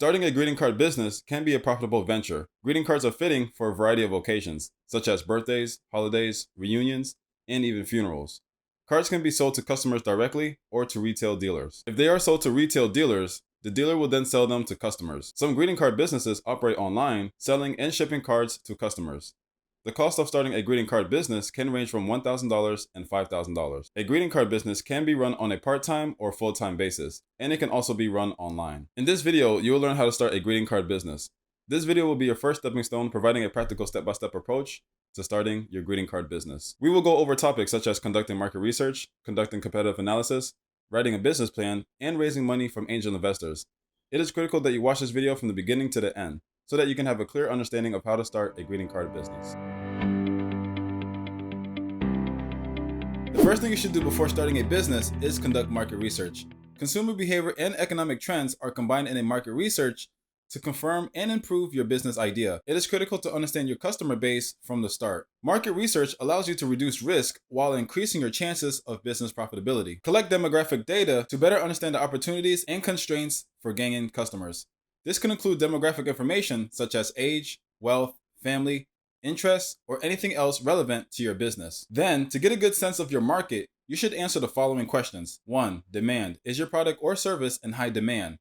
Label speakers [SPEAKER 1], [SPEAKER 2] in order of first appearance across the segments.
[SPEAKER 1] Starting a greeting card business can be a profitable venture. Greeting cards are fitting for a variety of occasions, such as birthdays, holidays, reunions, and even funerals. Cards can be sold to customers directly or to retail dealers. If they are sold to retail dealers, the dealer will then sell them to customers. Some greeting card businesses operate online, selling and shipping cards to customers. The cost of starting a greeting card business can range from $1,000 and $5,000. A greeting card business can be run on a part-time or full-time basis, and it can also be run online. In this video, you will learn how to start a greeting card business. This video will be your first stepping stone, providing a practical step-by-step approach to starting your greeting card business. We will go over topics such as conducting market research, conducting competitive analysis, writing a business plan, and raising money from angel investors. It is critical that you watch this video from the beginning to the end, so that you can have a clear understanding of how to start a greeting card business. The first thing you should do before starting a business is conduct market research. Consumer behavior and economic trends are combined in a market research to confirm and improve your business idea. It is critical to understand your customer base from the start. Market research allows you to reduce risk while increasing your chances of business profitability. Collect demographic data to better understand the opportunities and constraints for gaining customers. This can include demographic information such as age, wealth, family, interests, or anything else relevant to your business. Then, to get a good sense of your market, you should answer the following questions. 1. Demand. Is your product or service in high demand?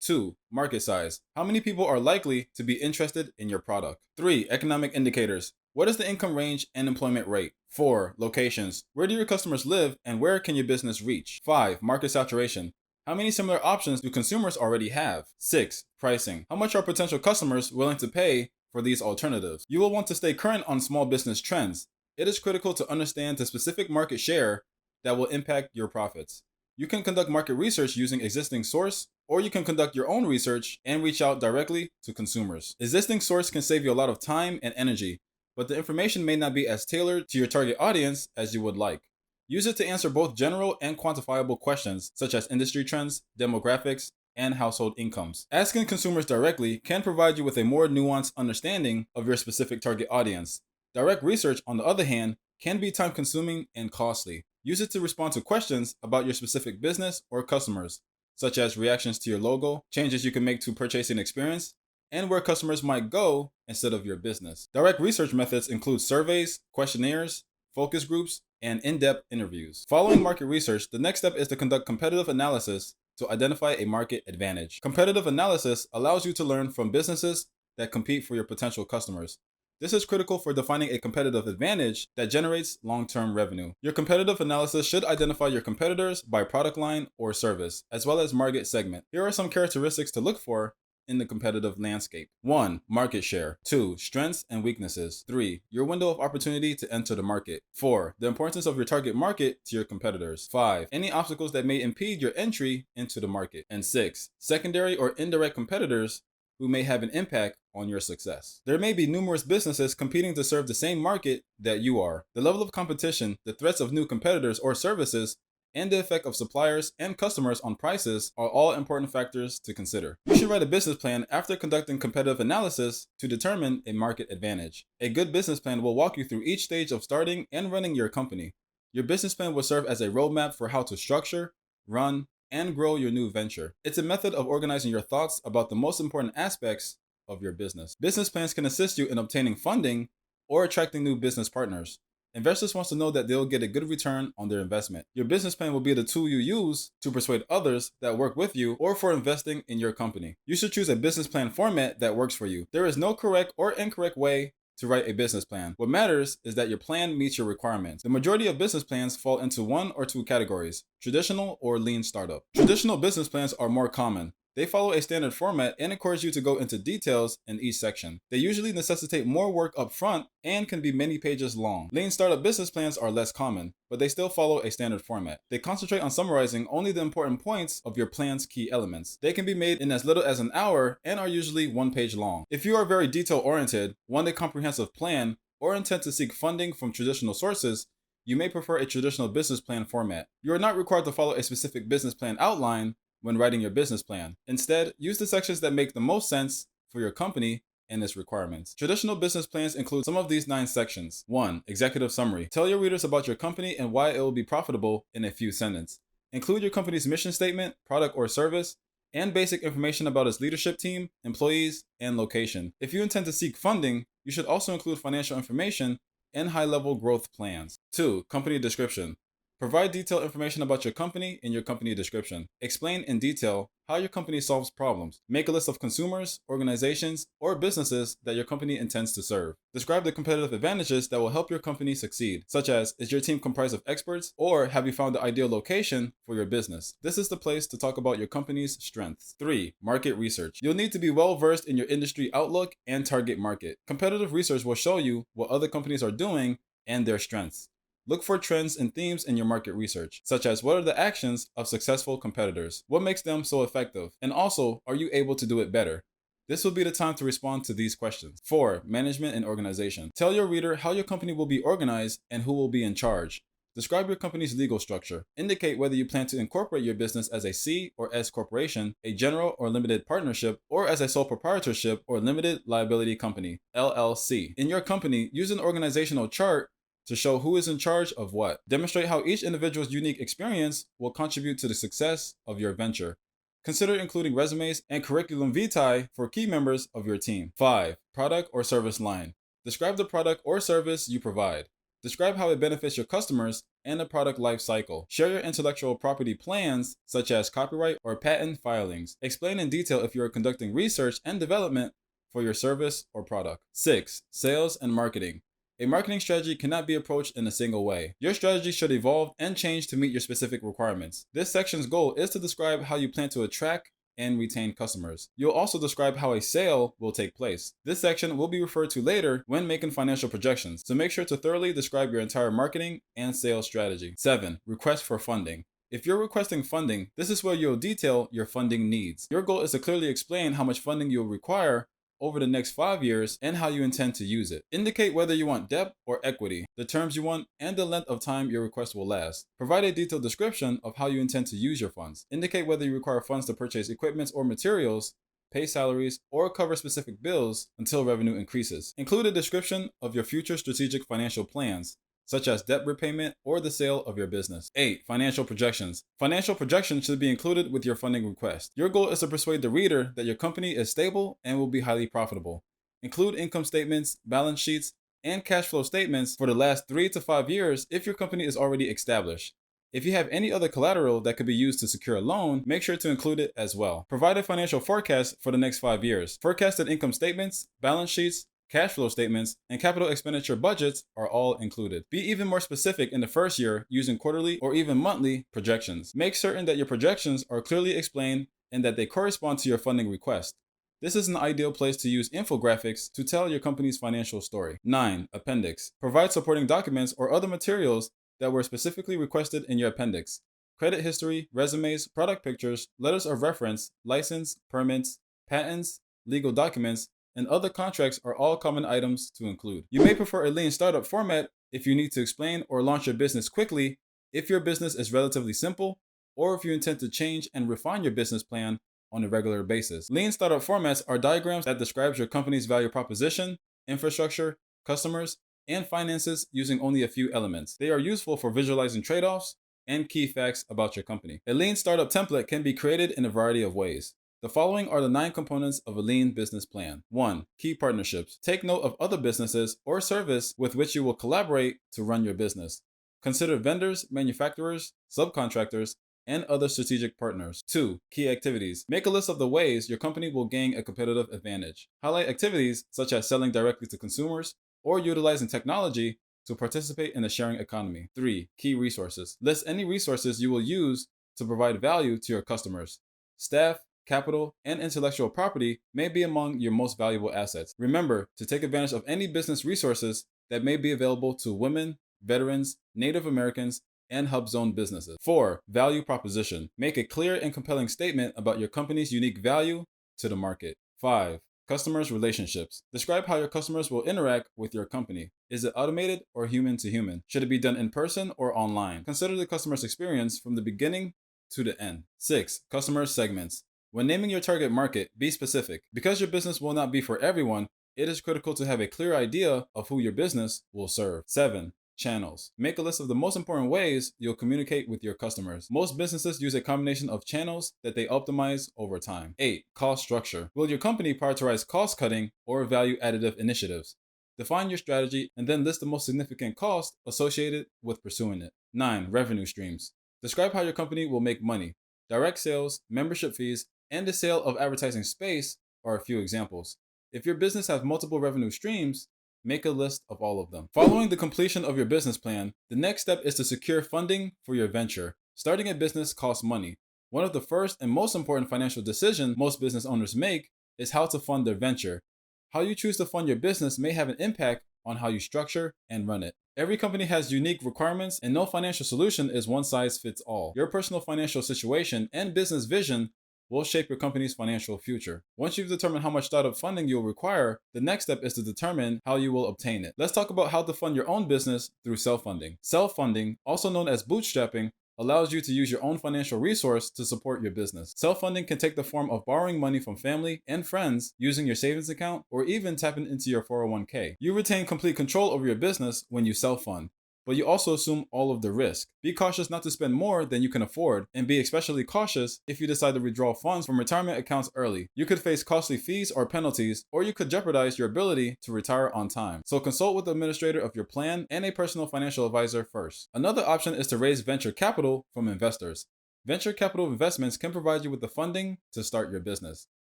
[SPEAKER 1] 2. Market size. How many people are likely to be interested in your product? 3. Economic indicators. What is the income range and employment rate? 4. Locations. Where do your customers live and where can your business reach? 5. Market saturation. How many similar options do consumers already have? 6. Pricing. How much are potential customers willing to pay for these alternatives? You will want to stay current on small business trends. It is critical to understand the specific market share that will impact your profits. You can conduct market research using existing source, or you can conduct your own research and reach out directly to consumers. Existing source can save you a lot of time and energy, but the information may not be as tailored to your target audience as you would like. Use it to answer both general and quantifiable questions such as industry trends, demographics, and household incomes. Asking consumers directly can provide you with a more nuanced understanding of your specific target audience. Direct research, on the other hand, can be time-consuming and costly. Use it to respond to questions about your specific business or customers, such as reactions to your logo, changes you can make to purchasing experience, and where customers might go instead of your business. Direct research methods include surveys, questionnaires, focus groups, and in-depth interviews. Following market research, the next step is to conduct competitive analysis to identify a market advantage. Competitive analysis allows you to learn from businesses that compete for your potential customers. This is critical for defining a competitive advantage that generates long-term revenue. Your competitive analysis should identify your competitors by product line or service, as well as market segment. Here are some characteristics to look for in the competitive landscape. 1. Market share. 2. Strengths and weaknesses. 3. Your window of opportunity to enter the market. 4. The importance of your target market to your competitors. 5. Any obstacles that may impede your entry into the market. And 6. Secondary or indirect competitors who may have an impact on your success. There may be numerous businesses competing to serve the same market that you are. The level of competition, the threats of new competitors or services, and the effect of suppliers and customers on prices are all important factors to consider. You should write a business plan after conducting competitive analysis to determine a market advantage. A good business plan will walk you through each stage of starting and running your company. Your business plan will serve as a roadmap for how to structure, run, and grow your new venture. It's a method of organizing your thoughts about the most important aspects of your business. Business plans can assist you in obtaining funding or attracting new business partners. Investors want to know that they'll get a good return on their investment. Your business plan will be the tool you use to persuade others that work with you or for investing in your company. You should choose a business plan format that works for you. There is no correct or incorrect way to write a business plan. What matters is that your plan meets your requirements. The majority of business plans fall into one or two categories: traditional or lean startup. Traditional business plans are more common. They follow a standard format and encourage you to go into details in each section. They usually necessitate more work up front and can be many pages long. Lean startup business plans are less common, but they still follow a standard format. They concentrate on summarizing only the important points of your plan's key elements. They can be made in as little as an hour and are usually one page long. If you are very detail-oriented, want a comprehensive plan, or intend to seek funding from traditional sources, you may prefer a traditional business plan format. You are not required to follow a specific business plan outline when writing your business plan. Instead, use the sections that make the most sense for your company and its requirements. Traditional business plans include some of these 9 sections. 1. Executive summary. Tell your readers about your company and why it will be profitable in a few sentences. Include your company's mission statement, product or service, and basic information about its leadership team, employees, and location. If you intend to seek funding, you should also include financial information and high-level growth plans. 2. Company description. Provide detailed information about your company in your company description. Explain in detail how your company solves problems. Make a list of consumers, organizations, or businesses that your company intends to serve. Describe the competitive advantages that will help your company succeed, such as, is your team comprised of experts, or have you found the ideal location for your business? This is the place to talk about your company's strengths. 3. Market research. You'll need to be well versed in your industry outlook and target market. Competitive research will show you what other companies are doing and their strengths. Look for trends and themes in your market research, such as what are the actions of successful competitors? What makes them so effective? And also, are you able to do it better? This will be the time to respond to these questions. 4. Management and organization. Tell your reader how your company will be organized and who will be in charge. Describe your company's legal structure. Indicate whether you plan to incorporate your business as a C or S corporation, a general or limited partnership, or as a sole proprietorship or limited liability company, LLC. In your company, use an organizational chart to show who is in charge of what. Demonstrate how each individual's unique experience will contribute to the success of your venture. Consider including resumes and curriculum vitae for key members of your team. 5. Product or service line. Describe the product or service you provide. Describe how it benefits your customers and the product life cycle. Share your intellectual property plans, such as copyright or patent filings. Explain in detail if you are conducting research and development for your service or product. 6. Sales and marketing. A marketing strategy cannot be approached in a single way. Your strategy should evolve and change to meet your specific requirements. This section's goal is to describe how you plan to attract and retain customers. You'll also describe how a sale will take place. This section will be referred to later when making financial projections, so make sure to thoroughly describe your entire marketing and sales strategy. 7. Request for funding. If you're requesting funding, this is where you'll detail your funding needs. Your goal is to clearly explain how much funding you'll require over the next 5 years and how you intend to use it. Indicate whether you want debt or equity, the terms you want, and the length of time your request will last. Provide a detailed description of how you intend to use your funds. Indicate whether you require funds to purchase equipment or materials, pay salaries, or cover specific bills until revenue increases. Include a description of your future strategic financial plans, such as debt repayment or the sale of your business. 8. Financial projections. Financial projections should be included with your funding request. Your goal is to persuade the reader that your company is stable and will be highly profitable. Include income statements, balance sheets, and cash flow statements for the last 3 to 5 years if your company is already established. If you have any other collateral that could be used to secure a loan, make sure to include it as well. Provide a financial forecast for the next 5 years. Forecasted income statements, balance sheets, cash flow statements, and capital expenditure budgets are all included. Be even more specific in the first year using quarterly or even monthly projections. Make certain that your projections are clearly explained and that they correspond to your funding request. This is an ideal place to use infographics to tell your company's financial story. 9. Appendix. Provide supporting documents or other materials that were specifically requested in your appendix. Credit history, resumes, product pictures, letters of reference, license, permits, patents, legal documents, and other contracts are all common items to include. You may prefer a lean startup format if you need to explain or launch your business quickly, if your business is relatively simple, or if you intend to change and refine your business plan on a regular basis. Lean startup formats are diagrams that describes your company's value proposition, infrastructure, customers, and finances using only a few elements. They are useful for visualizing trade-offs and key facts about your company. A lean startup template can be created in a variety of ways. The following are the 9 components of a lean business plan. 1. Key partnerships. Take note of other businesses or service with which you will collaborate to run your business. Consider vendors, manufacturers, subcontractors, and other strategic partners. 2. Key activities. Make a list of the ways your company will gain a competitive advantage. Highlight activities such as selling directly to consumers or utilizing technology to participate in the sharing economy. 3. Key resources. List any resources you will use to provide value to your customers. Staff, capital, and intellectual property may be among your most valuable assets. Remember to take advantage of any business resources that may be available to women, veterans, Native Americans, and hub zone businesses. 4. Value proposition. Make a clear and compelling statement about your company's unique value to the market. 5. Customers' relationships. Describe how your customers will interact with your company. Is it automated or human to human? Should it be done in person or online? Consider the customer's experience from the beginning to the end. 6. Customer segments. When naming your target market, be specific. Because your business will not be for everyone, it is critical to have a clear idea of who your business will serve. 7. Channels. Make a list of the most important ways you'll communicate with your customers. Most businesses use a combination of channels that they optimize over time. 8. Cost structure. Will your company prioritize cost cutting or value additive initiatives? Define your strategy and then list the most significant costs associated with pursuing it. 9. Revenue streams. Describe how your company will make money. Direct sales, membership fees, and the sale of advertising space are a few examples. If your business has multiple revenue streams, make a list of all of them. Following the completion of your business plan, the next step is to secure funding for your venture. Starting a business costs money. One of the first and most important financial decisions most business owners make is how to fund their venture. How you choose to fund your business may have an impact on how you structure and run it. Every company has unique requirements, and no financial solution is one size fits all. Your personal financial situation and business vision will shape your company's financial future. Once you've determined how much startup funding you'll require, the next step is to determine how you will obtain it. Let's talk about how to fund your own business through self-funding. Self-funding, also known as bootstrapping, allows you to use your own financial resource to support your business. Self-funding can take the form of borrowing money from family and friends, using your savings account, or even tapping into your 401k. You retain complete control over your business when you self-fund, but you also assume all of the risk. Be cautious not to spend more than you can afford, and be especially cautious if you decide to withdraw funds from retirement accounts early. You could face costly fees or penalties, or you could jeopardize your ability to retire on time. So consult with the administrator of your plan and a personal financial advisor first. Another option is to raise venture capital from investors. Venture capital investments can provide you with the funding to start your business.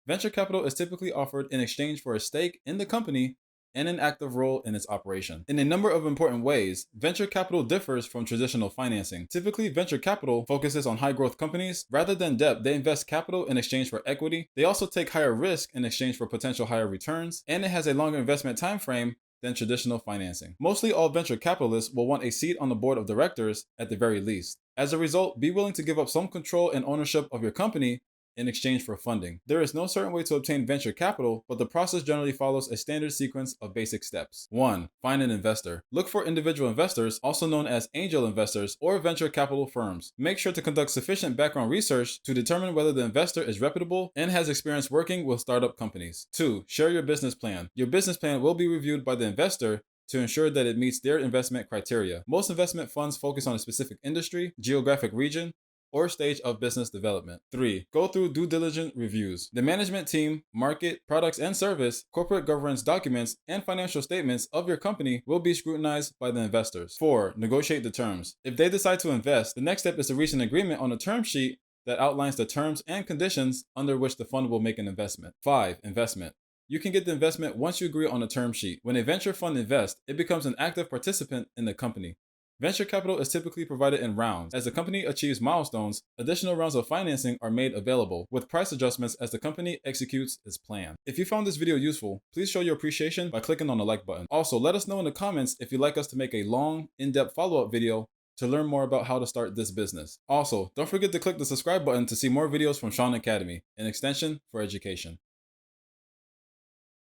[SPEAKER 1] Venture capital is typically offered in exchange for a stake in the company and an active role in its operation. In a number of important ways, venture capital differs from traditional financing. Typically, venture capital focuses on high growth companies. Rather than debt, they invest capital in exchange for equity. They also take higher risk in exchange for potential higher returns, and it has a longer investment time frame than traditional financing. Mostly all venture capitalists will want a seat on the board of directors at the very least. As a result, be willing to give up some control and ownership of your company in exchange for funding. There is no certain way to obtain venture capital, but the process generally follows a standard sequence of basic steps. 1. Find an investor. Look for individual investors, also known as angel investors or venture capital firms. Make sure to conduct sufficient background research to determine whether the investor is reputable and has experience working with startup companies. 2. Share your business plan. Your business plan will be reviewed by the investor to ensure that it meets their investment criteria. Most investment funds focus on a specific industry, geographic region, or stage of business development. 3. Go through due diligence reviews. The management team, market, products and service, corporate governance documents, and financial statements of your company will be scrutinized by the investors. 4. Negotiate the terms. If they decide to invest, the next step is to reach an agreement on a term sheet that outlines the terms and conditions under which the fund will make an investment. 5. Investment. You can get the investment once you agree on a term sheet. When a venture fund invests, it becomes an active participant in the company. Venture capital is typically provided in rounds. As the company achieves milestones, additional rounds of financing are made available, with price adjustments as the company executes its plan. If you found this video useful, please show your appreciation by clicking on the like button. Also, let us know in the comments if you'd like us to make a long, in-depth follow-up video to learn more about how to start this business. Also, don't forget to click the subscribe button to see more videos from Shaun Academy, an extension for education.